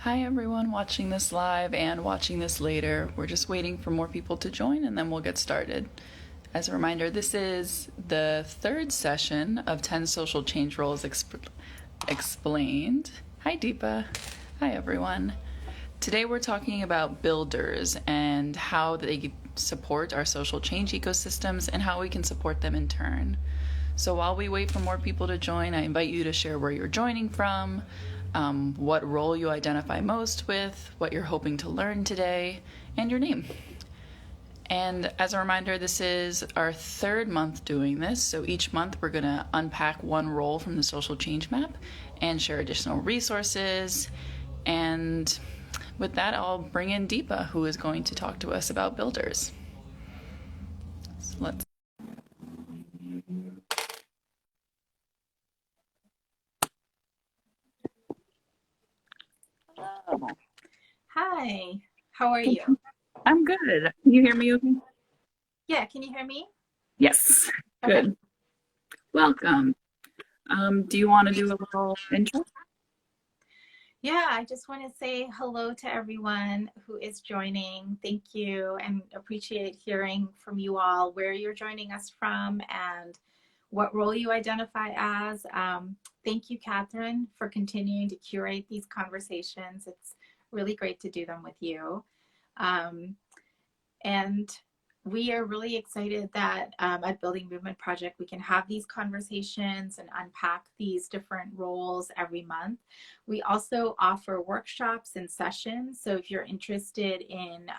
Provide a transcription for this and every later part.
Hi everyone watching this live and watching this later. We're just waiting for more people to join and then we'll get started. As a reminder, this is the third session of 10 Social Change Roles Explained. Hi Deepa. Hi everyone. Today we're talking about builders and how they support our social change ecosystems and how we can support them in turn. So while we wait for more people to join, I invite you to share where you're joining from, what role you identify most with, what you're hoping to learn today, and your name. And as a reminder, this is our third month doing this. So each month we're going to unpack one role from the social change map and share additional resources. And with that, I'll bring in Deepa, who is going to talk to us about builders. So let's. Hello. Hi, how are you? I'm good. Can you hear me okay? Yeah, can you hear me? Yes. Okay. Good. Welcome. Do you want to do a little intro? Yeah, I just want to say hello to everyone who is joining. Thank you and appreciate hearing from you all where you're joining us from and what role you identify as. Thank you, Catherine, for continuing to curate these conversations. It's really great to do them with you. And we are really excited that at Building Movement Project, we can have these conversations and unpack these different roles every month. We also offer workshops and sessions. So if you're interested in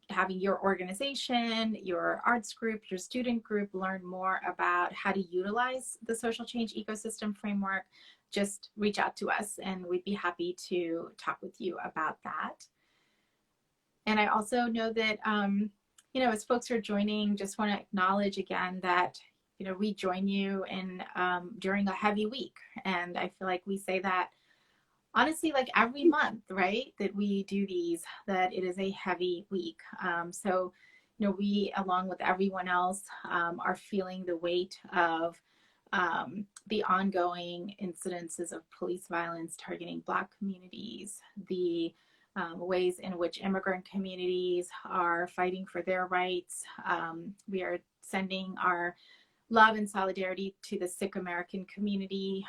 having your organization, your arts group, your student group learn more about how to utilize the social change ecosystem framework, just reach out to us and we'd be happy to talk with you about that. And I also know that, as folks are joining, just want to acknowledge again that, we join you in during a heavy week. And I feel like we say that honestly, like every month, right? That we do these, that it is a heavy week. So, we, along with everyone else, are feeling the weight of the ongoing incidences of police violence targeting Black communities, the ways in which immigrant communities are fighting for their rights. We are sending our love and solidarity to the Sikh American community,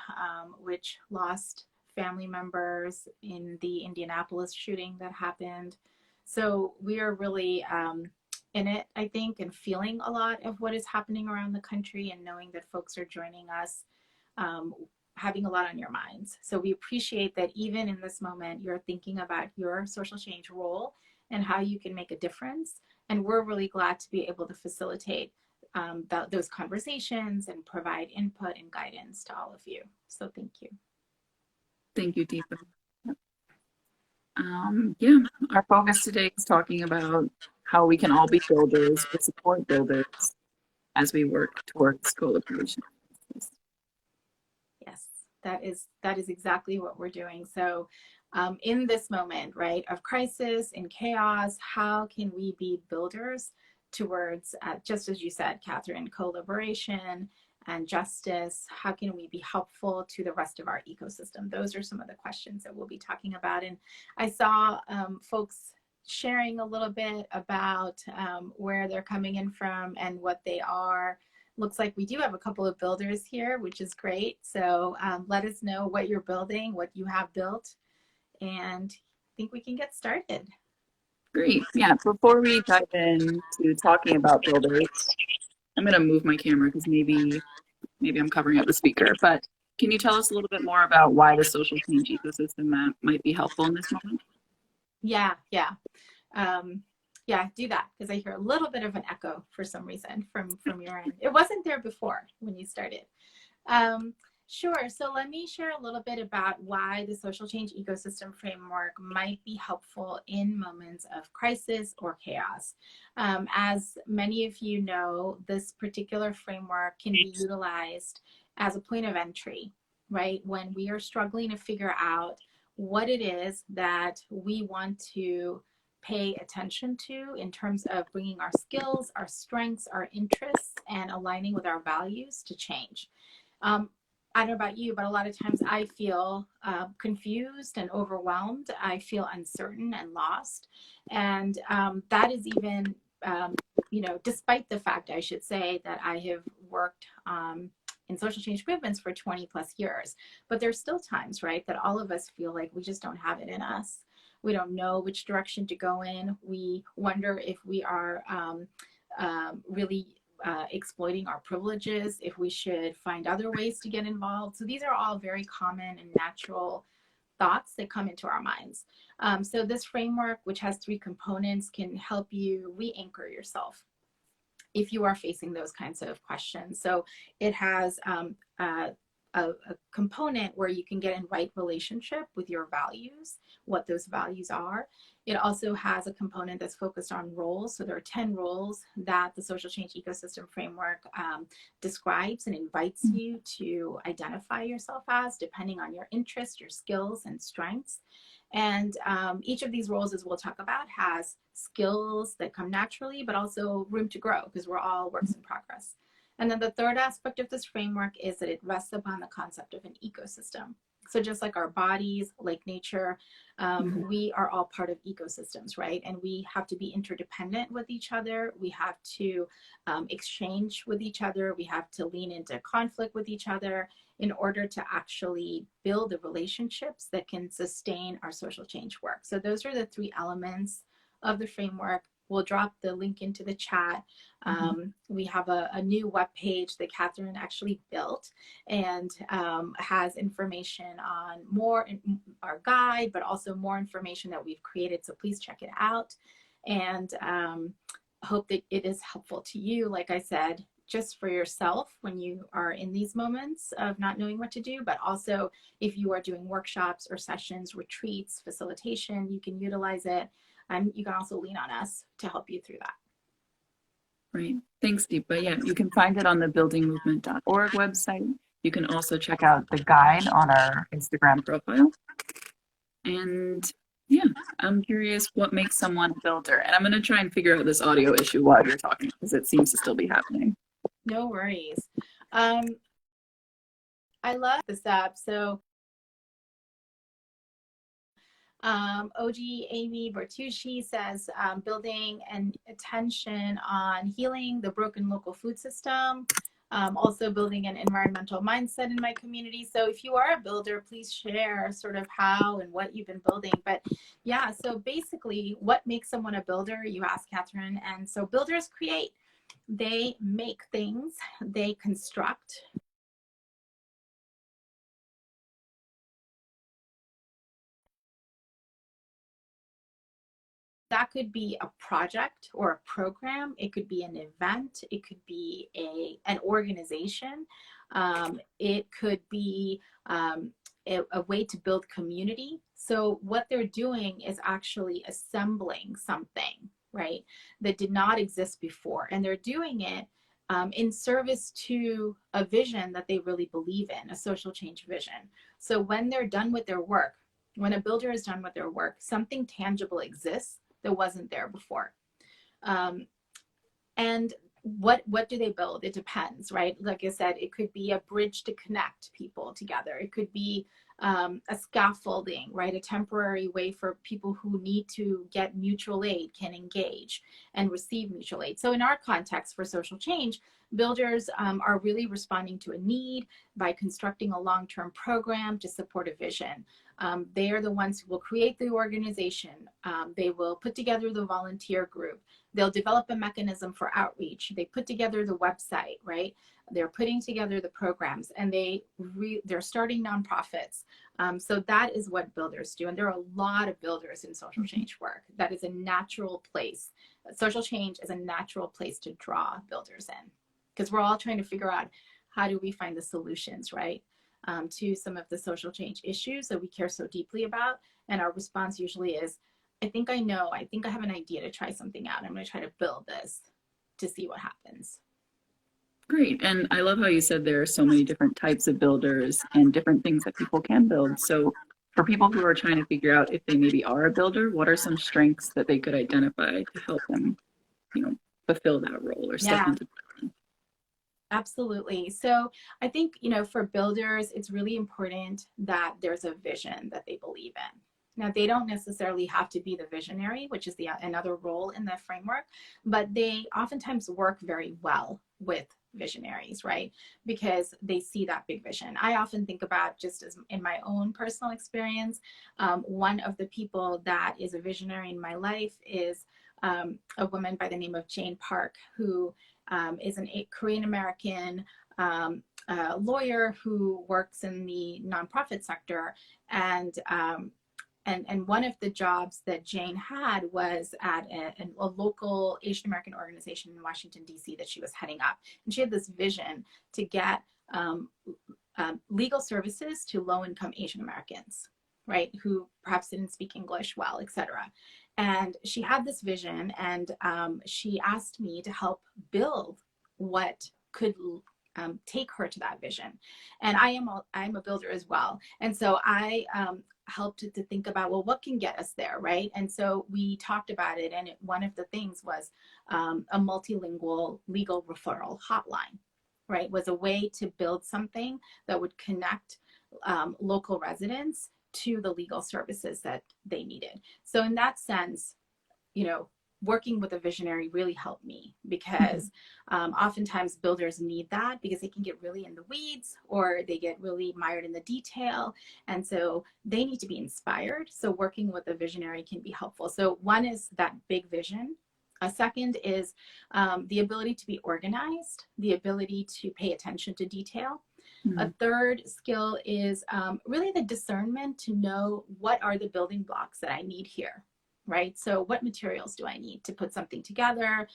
which lost family members in the Indianapolis shooting that happened. So we are really in it, I think, and feeling a lot of what is happening around the country and knowing that folks are joining us, having a lot on your minds. So we appreciate that even in this moment, you're thinking about your social change role and how you can make a difference. And we're really glad to be able to facilitate those conversations and provide input and guidance to all of you. So thank you. Thank you, Deepa. Yeah, our focus today is talking about how we can all be builders or support builders as we work towards collaboration. Yes, that is exactly what we're doing. So in this moment, right, of crisis and chaos, how can we be builders towards, just as you said, Catherine, collaboration and justice? How can we be helpful to the rest of our ecosystem? Those are some of the questions that we'll be talking about. And I saw folks sharing a little bit about where they're coming in from and what they are. Looks like we do have a couple of builders here, which is great. So let us know what you're building, what you have built, and I think we can get started. Great. Yeah, before we dive into talking about builders, I'm going to move my camera because maybe I'm covering up the speaker, but can you tell us a little bit more about why the social change ecosystem that might be helpful in this moment? Yeah. Yeah, do that because I hear a little bit of an echo for some reason from your end. It wasn't there before when you started. Sure. So let me share a little bit about why the social change ecosystem framework might be helpful in moments of crisis or chaos. As many of you know, this particular framework can be utilized as a point of entry, right? When we are struggling to figure out what it is that we want to pay attention to in terms of bringing our skills, our strengths, our interests, and aligning with our values to change. I don't know about you, but a lot of times I feel confused and overwhelmed. I feel uncertain and lost. And that is even, despite the fact, I should say, that I have worked in social change movements for 20 plus years. But there's still times, right, that all of us feel like we just don't have it in us. We don't know which direction to go in. We wonder if we are really exploiting our privileges, if we should find other ways to get involved. So these are all very common and natural thoughts that come into our minds. So this framework, which has 3 components, can help you re-anchor yourself if you are facing those kinds of questions. So it has a component where you can get in right relationship with your values, what those values are. It also has a component that's focused on roles. So there are 10 roles that the social change ecosystem framework describes and invites you to identify yourself as, depending on your interests, your skills, and strengths. And each of these roles, as we'll talk about, has skills that come naturally, but also room to grow, because we're all works in progress. And then the third aspect of this framework is that it rests upon the concept of an ecosystem. So just like our bodies, like nature, we are all part of ecosystems, right? And we have to be interdependent with each other. We have to exchange with each other. We have to lean into conflict with each other in order to actually build the relationships that can sustain our social change work. So those are the 3 elements of the framework. We'll drop the link into the chat. We have a new webpage that Catherine actually built, and has information on more in our guide, but also more information that we've created. So please check it out, and hope that it is helpful to you, like I said, just for yourself when you are in these moments of not knowing what to do, but also if you are doing workshops or sessions, retreats, facilitation, you can utilize it. And you can also lean on us to help you through that. Right. Thanks, Deepa. Yeah, you can find it on the buildingmovement.org website. You can also check out the guide on our Instagram profile. And yeah, I'm curious what makes someone a builder. And I'm going to try and figure out this audio issue while you're talking, because it seems to still be happening. No worries. I love this app. So OG Amy Bertucci says building an attention on healing the broken local food system, also building an environmental mindset in my community. So if you are a builder, please share sort of how and what you've been building. But yeah, so basically what makes someone a builder, you asked, Catherine. And so builders create, they make things, they construct. That could be a project or a program. It could be an event. It could be an organization. It could be a way to build community. So what they're doing is actually assembling something, right, that did not exist before. And they're doing it in service to a vision that they really believe in, a social change vision. So when they're done with their work, when a builder is done with their work, something tangible exists that wasn't there before. And what do they build? It depends, right? Like I said, it could be a bridge to connect people together. It could be a scaffolding, right? A temporary way for people who need to get mutual aid can engage and receive mutual aid. So in our context for social change, builders are really responding to a need by constructing a long-term program to support a vision. They are the ones who will create the organization. They will put together the volunteer group. They'll develop a mechanism for outreach. They put together the website, right? They're putting together the programs, and they're starting nonprofits. So that is what builders do. And there are a lot of builders in social change work. That is a natural place. Social change is a natural place to draw builders in, because we're all trying to figure out how do we find the solutions, right? To some of the social change issues that we care so deeply about. And our response usually is, I think I know, I think I have an idea to try something out. I'm going to try to build this to see what happens. Great. And I love how you said there are so many different types of builders and different things that people can build. So for people who are trying to figure out if they maybe are a builder, what are some strengths that they could identify to help them, fulfill that role or step into that? Absolutely. So I think, for builders, it's really important that there's a vision that they believe in. Now, they don't necessarily have to be the visionary, which is another role in the framework, but they oftentimes work very well with visionaries, right? Because they see that big vision. I often think about, just as in my own personal experience, one of the people that is a visionary in my life is a woman by the name of Jane Park, who is a Korean American lawyer who works in the nonprofit sector. And and one of the jobs that Jane had was at a local Asian American organization in Washington, D.C. that she was heading up. And she had this vision to get legal services to low-income Asian Americans, right, who perhaps didn't speak English well, etc. And she had this vision, and she asked me to help build what could take her to that vision. And I'm a builder as well, and so I helped to think about, well, what can get us there, right? And so we talked about it, and one of the things was a multilingual legal referral hotline, right? Was a way to build something that would connect local residents to the legal services that they needed. So in that sense, working with a visionary really helped me, because oftentimes builders need that, because they can get really in the weeds, or they get really mired in the detail. And so they need to be inspired. So working with a visionary can be helpful. So one is that big vision. A second is the ability to be organized, the ability to pay attention to detail. A third skill is really the discernment to know, what are the building blocks that I need here, right? So what materials do I need to put something together?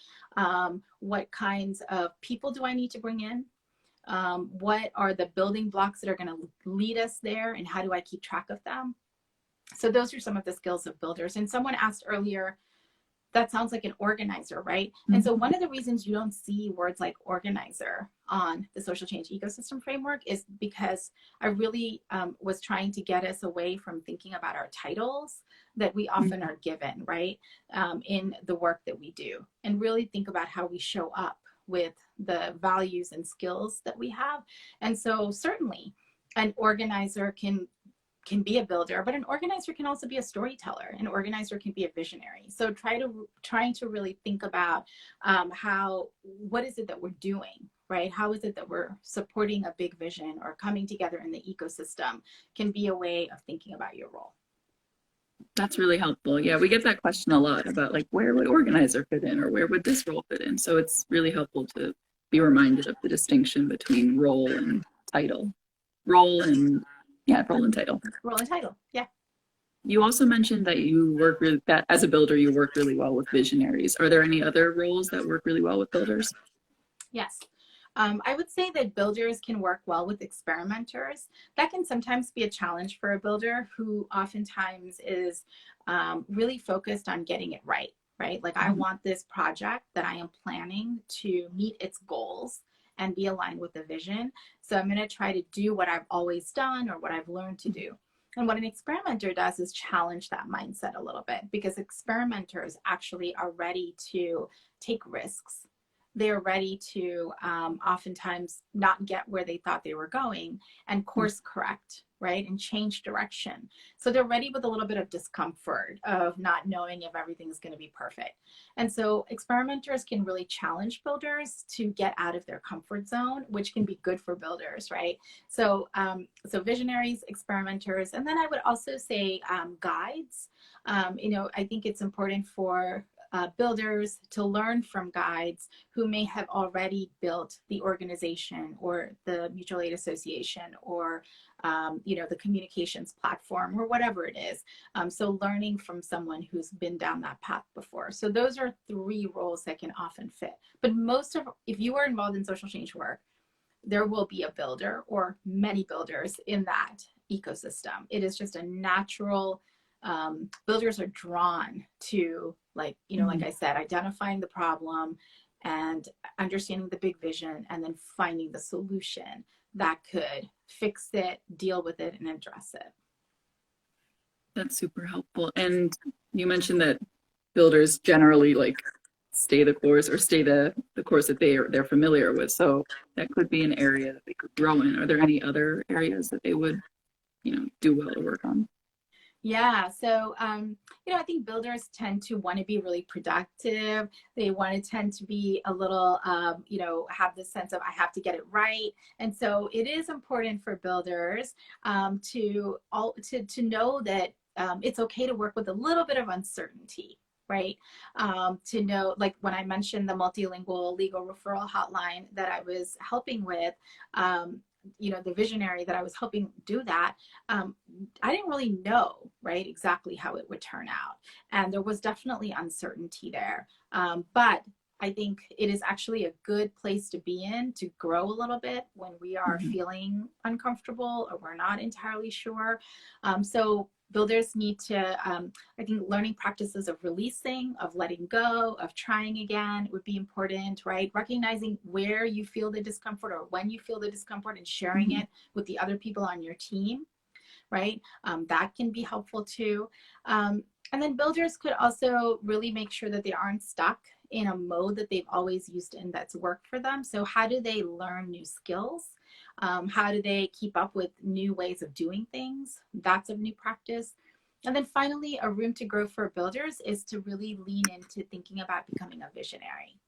What kinds of people do I need to bring in? What are the building blocks that are going to lead us there, and how do I keep track of them? So those are some of the skills of builders. And someone asked earlier, that sounds like an organizer, right? And so one of the reasons you don't see words like organizer on the social change ecosystem framework is because I really was trying to get us away from thinking about our titles that we often are given, right, in the work that we do, and really think about how we show up with the values and skills that we have. And so certainly an organizer can be a builder, but an organizer can also be a storyteller. An organizer can be a visionary. So trying to really think about what is it that we're doing, right? How is it that we're supporting a big vision or coming together in the ecosystem, can be a way of thinking about your role. That's really helpful. Yeah, we get that question a lot about, like, where would organizer fit in, or where would this role fit in? So it's really helpful to be reminded of the distinction between role and title. Role and title. Role and title, yeah. You also mentioned that that as a builder, you work really well with visionaries. Are there any other roles that work really well with builders? Yes. I would say that builders can work well with experimenters. That can sometimes be a challenge for a builder who oftentimes is really focused on getting it right, right? Like, I want this project that I am planning to meet its goals and be aligned with the vision. So I'm going to try to do what I've always done, or what I've learned to do. And what an experimenter does is challenge that mindset a little bit, because experimenters actually are ready to take risks. They're ready to oftentimes not get where they thought they were going, and course correct, right? And change direction. So they're ready with a little bit of discomfort of not knowing if everything's going to be perfect. And so experimenters can really challenge builders to get out of their comfort zone, which can be good for builders, right? So, so visionaries, experimenters, and then I would also say guides. I think it's important for builders to learn from guides who may have already built the organization, or the mutual aid association, or the communications platform, or whatever it is. So learning from someone who's been down that path before. So those are three roles that can often fit. But if you are involved in social change work, there will be a builder or many builders in that ecosystem. It is just a natural, builders are drawn to, like I said, identifying the problem and understanding the big vision, and then finding the solution that could fix it, deal with it, and address it. That's super helpful. And you mentioned that builders generally stay the course or stay the course that they're familiar with. So that could be an area that they could grow in. Are there any other areas that they would, do well to work on? Yeah, so I think builders tend to want to be really productive. They want to tend to be a little, have this sense of I have to get it right. And so it is important for builders to know that it's okay to work with a little bit of uncertainty, right? To know, like when I mentioned the multilingual legal referral hotline that I was helping with. The visionary that I was helping do that, I didn't really know, right, exactly how it would turn out. And there was definitely uncertainty there. But I think it is actually a good place to be in to grow a little bit when we are feeling uncomfortable or we're not entirely sure. So builders need to, I think learning practices of releasing, of letting go, of trying again would be important, right? Recognizing where you feel the discomfort or when you feel the discomfort and sharing it with the other people on your team, right? That can be helpful too. And then builders could also really make sure that they aren't stuck in a mode that they've always used and that's worked for them. So how do they learn new skills? How do they keep up with new ways of doing things? That's a new practice. And then finally, a room to grow for builders is to really lean into thinking about becoming a visionary.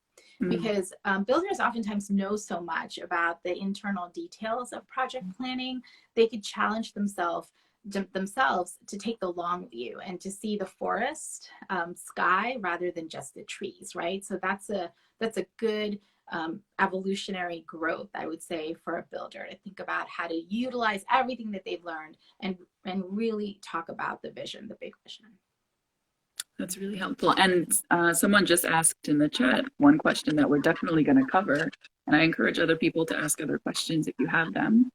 Because builders oftentimes know so much about the internal details of project planning, they could challenge themselves to take the long view and to see the forest sky rather than just the trees, right? So that's a good evolutionary growth, I would say, for a builder to think about how to utilize everything that they've learned and really talk about the vision, the big vision. That's really helpful. And someone just asked in the chat one question that we're definitely going to cover. And I encourage other people to ask other questions if you have them.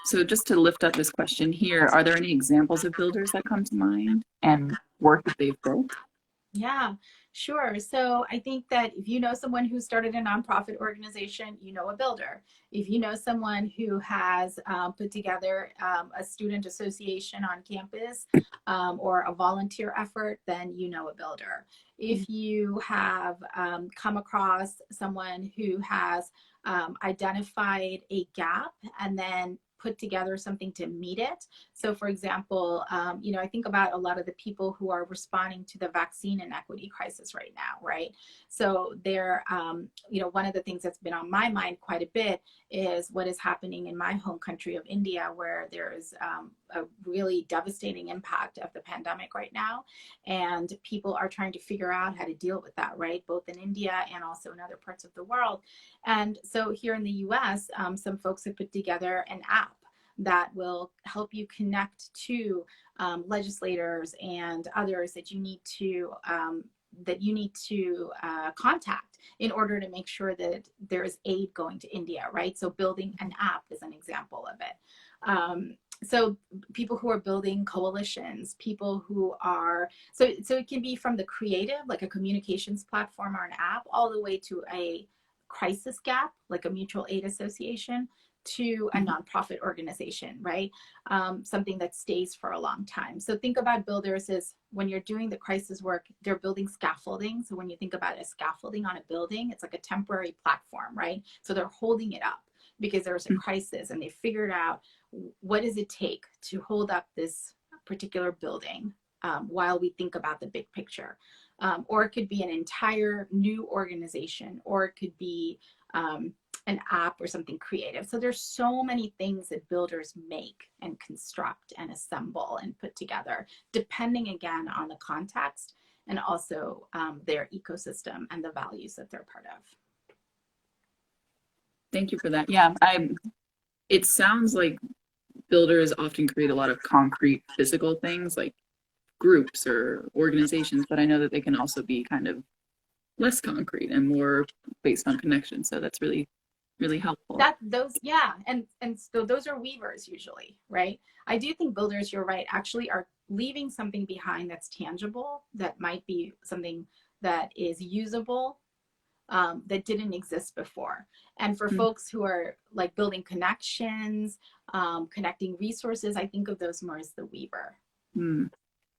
So just to lift up this question here, are there any examples of builders that come to mind and work that they've built? Yeah, sure. So I think that if you know someone who started a nonprofit organization, you know a builder. If you know someone who has put together a student association on campus or a volunteer effort, then you know a builder. If you have come across someone who has identified a gap and then put together something to meet it. So for example, I think about a lot of the people who are responding to the vaccine inequity crisis right now, right? So they're, one of the things that's been on my mind quite a bit is what is happening in my home country of India, where there is a really devastating impact of the pandemic right now. And people are trying to figure out how to deal with that, right? Both in India and also in other parts of the world. And so here in the US, some folks have put together an app that will help you connect to legislators and others that you need to contact in order to make sure that there is aid going to India, right? So building an app is an example of it. So people who are building coalitions, people who are, so it can be from the creative, like a communications platform or an app, all the way to a crisis gap, like a mutual aid association, to a nonprofit organization, right? Something that stays for a long time. So think about builders as when you're doing the crisis work, they're building scaffolding. So when you think about a scaffolding on a building, it's like a temporary platform, right? So they're holding it up because there's a crisis and they figured out what does it take to hold up this particular building while we think about the big picture. Or it could be an entire new organization, or it could be an app or something creative. So there's so many things that builders make and construct and assemble and put together, depending again on the context and also their ecosystem and the values that they're part of. Thank you for that. Yeah, it sounds like builders often create a lot of concrete physical things like groups or organizations, but I know that they can also be kind of less concrete and more based on connection. So that's really helpful. And so those are weavers usually, right? I do think builders, you're right, actually are leaving something behind that's tangible, that might be something that is usable, that didn't exist before. And for folks who are like building connections, connecting resources, I think of those more as the weaver.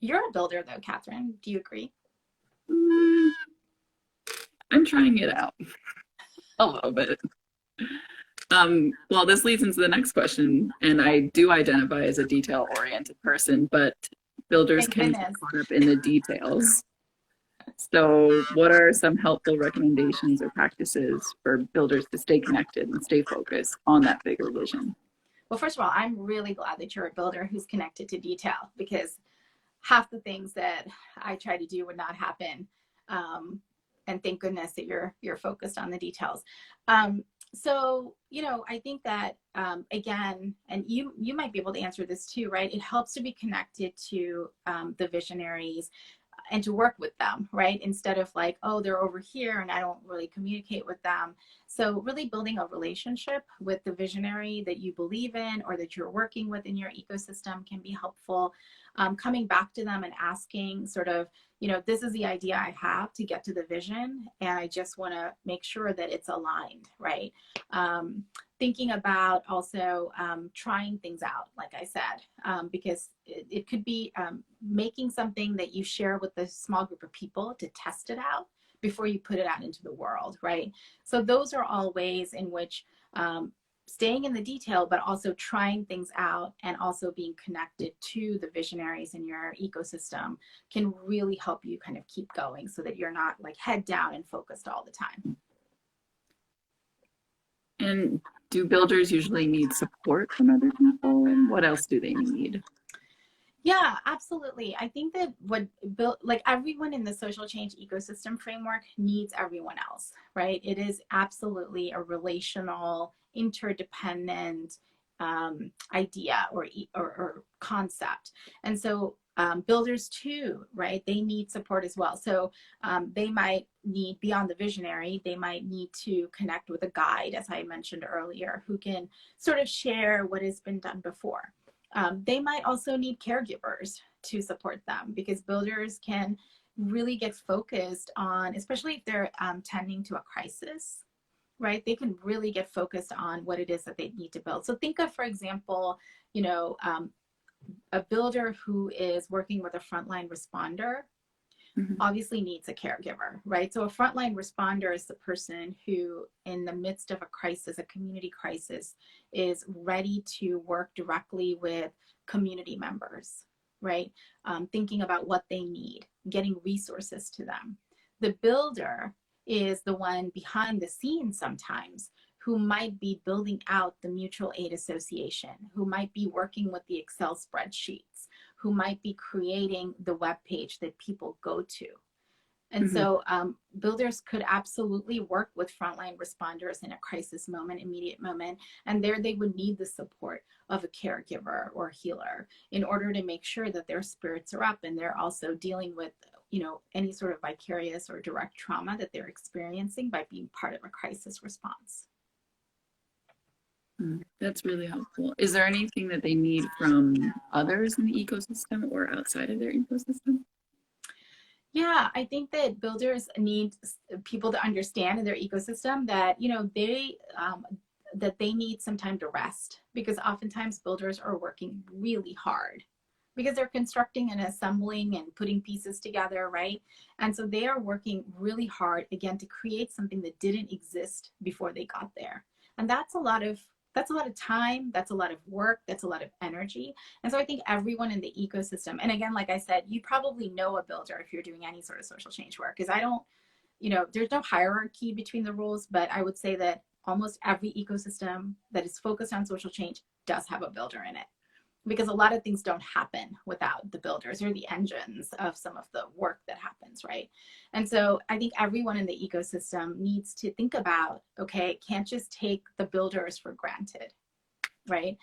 You're a builder though, Catherine. Do you agree? I'm trying it out a little bit. Well, this leads into the next question, and I do identify as a detail-oriented person, but builders Thank can get goodness. caught up in the details. So, what are some helpful recommendations or practices for builders to stay connected and stay focused on that bigger vision? Well, first of all, I'm really glad that you're a builder who's connected to detail, because half the things that I try to do would not happen. And thank goodness that you're focused on the details. So, I think that, again, and you might be able to answer this too, right? It helps to be connected to the visionaries and to work with them, right? Instead of like, oh, they're over here and I don't really communicate with them. So really building a relationship with the visionary that you believe in or that you're working with in your ecosystem can be helpful. Coming back to them and asking sort of, this is the idea I have to get to the vision, and I just want to make sure that it's aligned, right? Thinking about also trying things out, like I said, because it could be making something that you share with a small group of people to test it out before you put it out into the world, right? So those are all ways in which staying in the detail, but also trying things out and also being connected to the visionaries in your ecosystem can really help you kind of keep going so that you're not like head down and focused all the time. And do builders usually need support from other people? What else do they need? Yeah, absolutely. I think that what built, like everyone in the social change ecosystem framework needs everyone else, right? It is absolutely a relational, interdependent idea or concept. And so builders too, right? They need support as well. So they might need, beyond the visionary, they might need to connect with a guide, as I mentioned earlier, who can sort of share what has been done before. They might also need caregivers to support them, because builders can really get focused on, especially if they're tending to a crisis, right? They can really get focused on what it is that they need to build. So think of, for example, a builder who is working with a frontline responder obviously needs a caregiver, right? So a frontline responder is the person who, in the midst of a crisis, a community crisis, is ready to work directly with community members, right? Thinking about what they need, getting resources to them. The builder is the one behind the scenes sometimes who might be building out the mutual aid association, who might be working with the Excel spreadsheets, who might be creating the web page that people go to. And so builders could absolutely work with frontline responders in a crisis moment, immediate moment, and there they would need the support of a caregiver or healer in order to make sure that their spirits are up, and they're also dealing with any sort of vicarious or direct trauma that they're experiencing by being part of a crisis response. That's really helpful. Is there anything that they need from others in the ecosystem or outside of their ecosystem? Yeah, I think that builders need people to understand in their ecosystem that they need some time to rest, because oftentimes builders are working really hard because they're constructing and assembling and putting pieces together, right? And so they are working really hard again to create something that didn't exist before they got there. And that's a lot of time, that's a lot of work, that's a lot of energy. And so I think everyone in the ecosystem, and again, like I said, you probably know a builder if you're doing any sort of social change work, because there's no hierarchy between the roles, but I would say that almost every ecosystem that is focused on social change does have a builder in it, because a lot of things don't happen without the builders or the engines of some of the work that happens, right? And so I think everyone in the ecosystem needs to think about, okay, can't just take the builders for granted, right?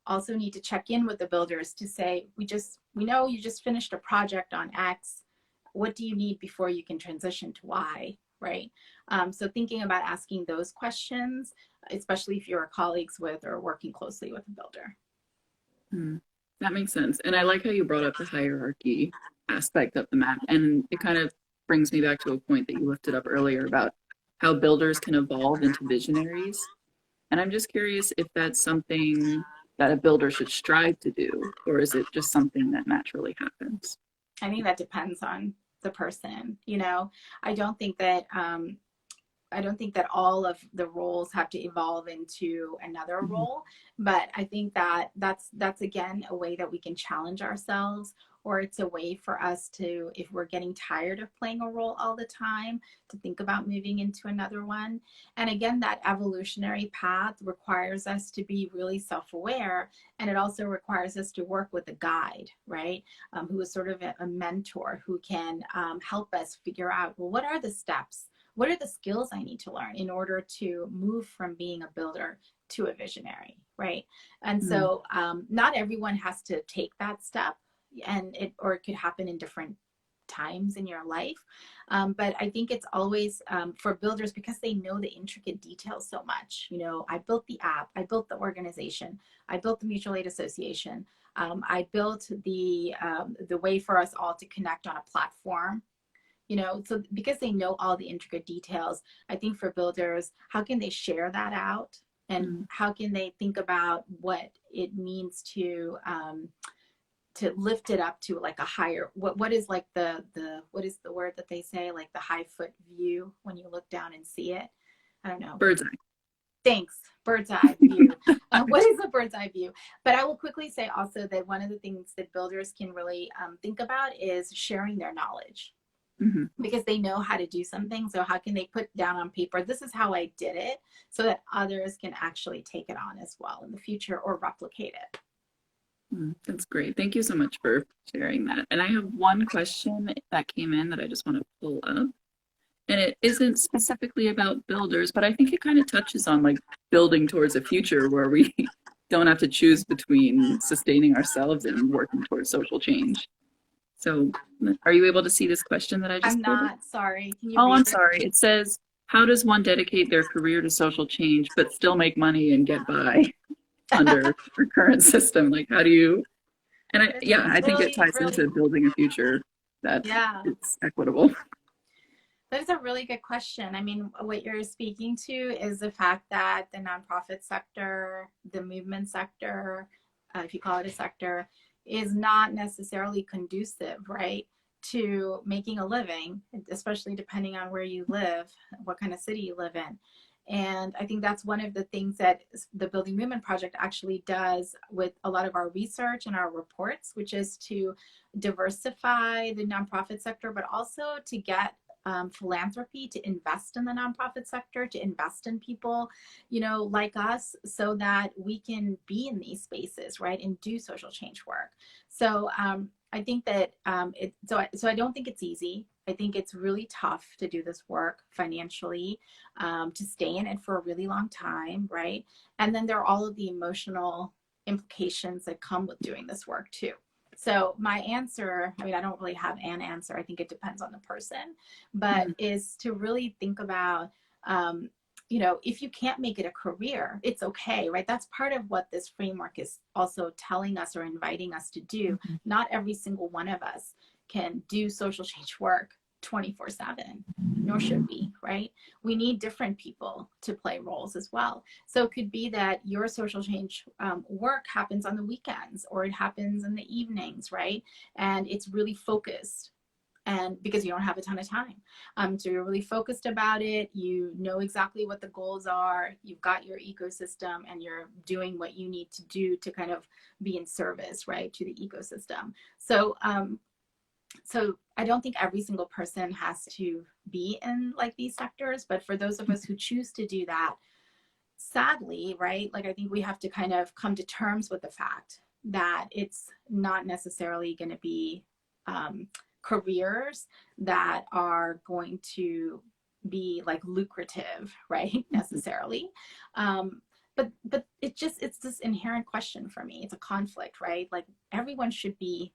Also need to check in with the builders to say, we know you just finished a project on X. What do you need before you can transition to Y, right? So thinking about asking those questions, especially if you're colleagues with or working closely with a builder. That makes sense. And I like how you brought up the hierarchy aspect of the map. And it kind of brings me back to a point that you lifted up earlier about how builders can evolve into visionaries. And I'm just curious if that's something that a builder should strive to do, or is it just something that naturally happens? I think that depends on the person. You know, I don't think that I don't think that all of the roles have to evolve into another Mhm. role, but I think that that's again a way that we can challenge ourselves, or it's a way for us to, if we're getting tired of playing a role all the time, to think about moving into another one. And again, that evolutionary path requires us to be really self-aware, and it also requires us to work with a guide, right? Who is sort of a mentor who can help us figure out, well, what are the steps? What are the skills I need to learn in order to move from being a builder to a visionary, right? And Mm. so not everyone has to take that step, and it could happen in different times in your life. But I think it's always for builders, because they know the intricate details so much. You know, I built the app, I built the organization, I built the mutual aid association, I built the way for us all to connect on a platform, you know. So because they know all the intricate details, I think for builders, how can they share that out, and Mm. how can they think about what it means to lift it up to like a higher, what is like the what is the word that they say, like the high foot view when you look down and see it? I don't know. Bird's Thanks. Bird's eye view. What is a bird's eye view? But I will quickly say also that one of the things that builders can really think about is sharing their knowledge, eye. Hmm. because they know how to do something. So how can they put down on paper, this is how I did it, so that others can actually take it on as well in the future or replicate it. That's great. Thank you so much for sharing that. And I have one question that came in that I just want to pull up. And it isn't specifically about builders, but I think it kind of touches on like building towards a future where we don't have to choose between sustaining ourselves and working towards social change. So, are you able to see this question that I I'm just pulled up? not, sorry, can you Oh, read I'm it? sorry. It says, how does one dedicate their career to social change but still make money and get by under our current system? Like, how do you? And It's yeah, I think it really, ties really, into building a future that yeah. it's equitable. That is a really good question. I mean, what you're speaking to is the fact that the nonprofit sector, the movement sector, if you call it a sector, is not necessarily conducive, right, to making a living, especially depending on where you live, what kind of city you live in. And I think that's one of the things that the Building Movement Project actually does with a lot of our research and our reports, which is to diversify the nonprofit sector, but also to get philanthropy to invest in the nonprofit sector, to invest in people, you know, like us, so that we can be in these spaces, right, and do social change work. So I think that so I don't think it's easy. I think it's really tough to do this work financially, to stay in it for a really long time, right? And then there are all of the emotional implications that come with doing this work too. So my answer, I mean, I don't really have an answer. I think it depends on the person, but Mhm. is to really think about, you know, if you can't make it a career, it's okay, right? That's part of what this framework is also telling us or inviting us to do. Mhm. Not every single one of us can do social change work 24/7, nor should we, right? We need different people to play roles as well. So it could be that your social change work happens on the weekends, or it happens in the evenings, right? And it's really focused, and because you don't have a ton of time, so you're really focused about it, you know exactly what the goals are, you've got your ecosystem, and you're doing what you need to do to kind of be in service, right, to the ecosystem. So so I don't think every single person has to be in like these sectors, but for those of us who choose to do that, sadly, right, like I think we have to kind of come to terms with the fact that it's not necessarily going to be careers that are going to be like lucrative, right, necessarily. But it's this inherent question for me. It's a conflict, right? Like everyone should be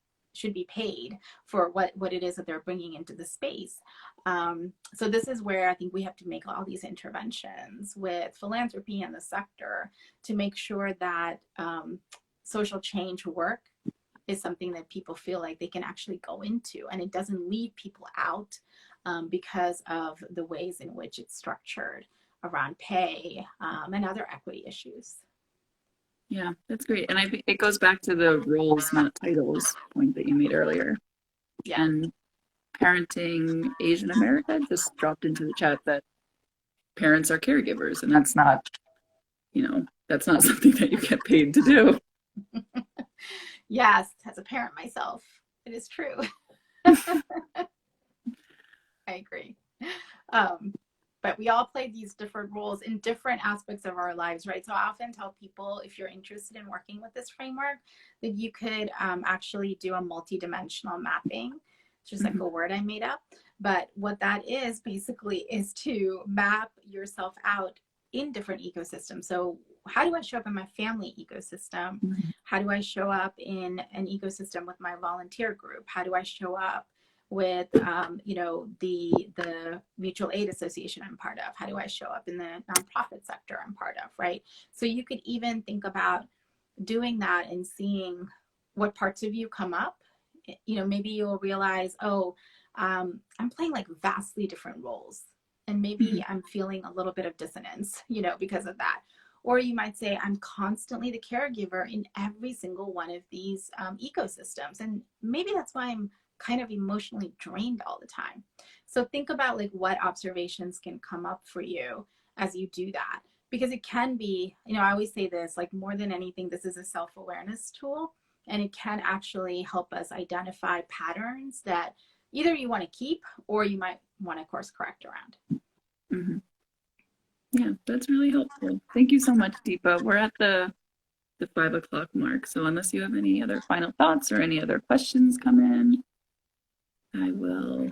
paid for what it is that they're bringing into the space. So this is where I think we have to make all these interventions with philanthropy and the sector to make sure that social change work is something that people feel like they can actually go into, and it doesn't leave people out because of the ways in which it's structured around pay and other equity issues. Yeah, that's great. And I think it goes back to the roles, not titles point that you made earlier. Yeah. And Parenting Asian America just dropped into the chat that parents are caregivers, and that's not, that's not something that you get paid to do. Yes, as a parent myself, it is true. I agree. But we all play these different roles in different aspects of our lives, right? So I often tell people, if you're interested in working with this framework, that you could actually do a multidimensional mapping, which is like a word I made up. But what that is basically is to map yourself out in different ecosystems. So how do I show up in my family ecosystem? How do I show up in an ecosystem with my volunteer group? How do I show up with the mutual aid association I'm part of? How do I show up in the nonprofit sector I'm part of, right? So you could even think about doing that and seeing what parts of you come up. Maybe you'll realize, I'm playing like vastly different roles, and maybe I'm feeling a little bit of dissonance, because of that. Or you might say, I'm constantly the caregiver in every single one of these ecosystems, and maybe that's why I'm kind of emotionally drained all the time. So think about like what observations can come up for you as you do that, because it can be, I always say this, like more than anything, this is a self-awareness tool, and it can actually help us identify patterns that either you want to keep or you might want to course correct around. Mm-hmm. Yeah, that's really helpful. Thank you so much, Deepa. We're at the 5 o'clock mark, so unless you have any other final thoughts or any other questions come in, I will.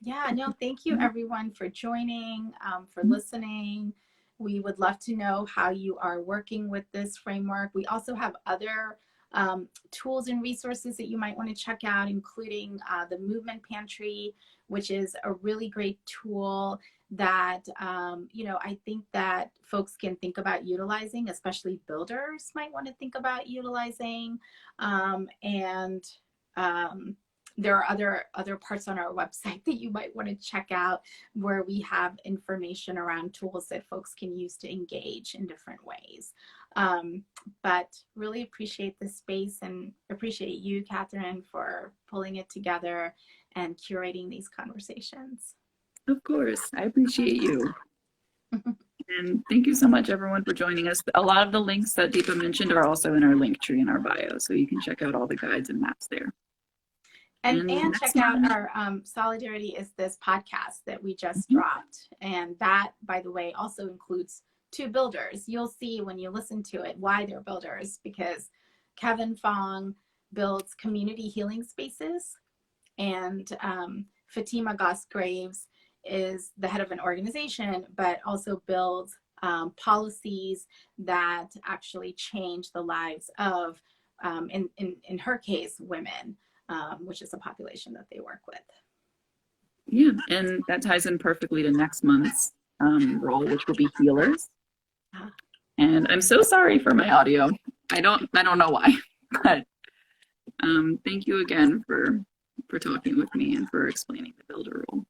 Yeah, no, thank you everyone for joining, for listening. We would love to know how you are working with this framework. We also have other tools and resources that you might want to check out, including the Movement Pantry, which is a really great tool that, I think that folks can think about utilizing, especially builders might want to think about utilizing. There are other parts on our website that you might want to check out, where we have information around tools that folks can use to engage in different ways. But really appreciate this space, and appreciate you, Catherine, for pulling it together and curating these conversations. Of course, I appreciate you. And thank you so much, everyone, for joining us. A lot of the links that Deepa mentioned are also in our link tree in our bio, so you can check out all the guides and maps there. And check out our Solidarity is This podcast that we just dropped. And that, by the way, also includes 2 builders. You'll see when you listen to it why they're builders, because Kevin Fong builds community healing spaces, and Fatima Goss-Graves is the head of an organization, but also builds policies that actually change the lives of, in her case, women. Which is a population that they work with. Yeah, and that ties in perfectly to next month's role, which will be healers. And I'm so sorry for my audio. I don't know why, but thank you again for talking with me and for explaining the builder role.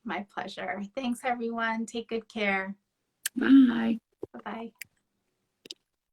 My pleasure. Thanks, everyone. Take good care. Bye. Bye-bye.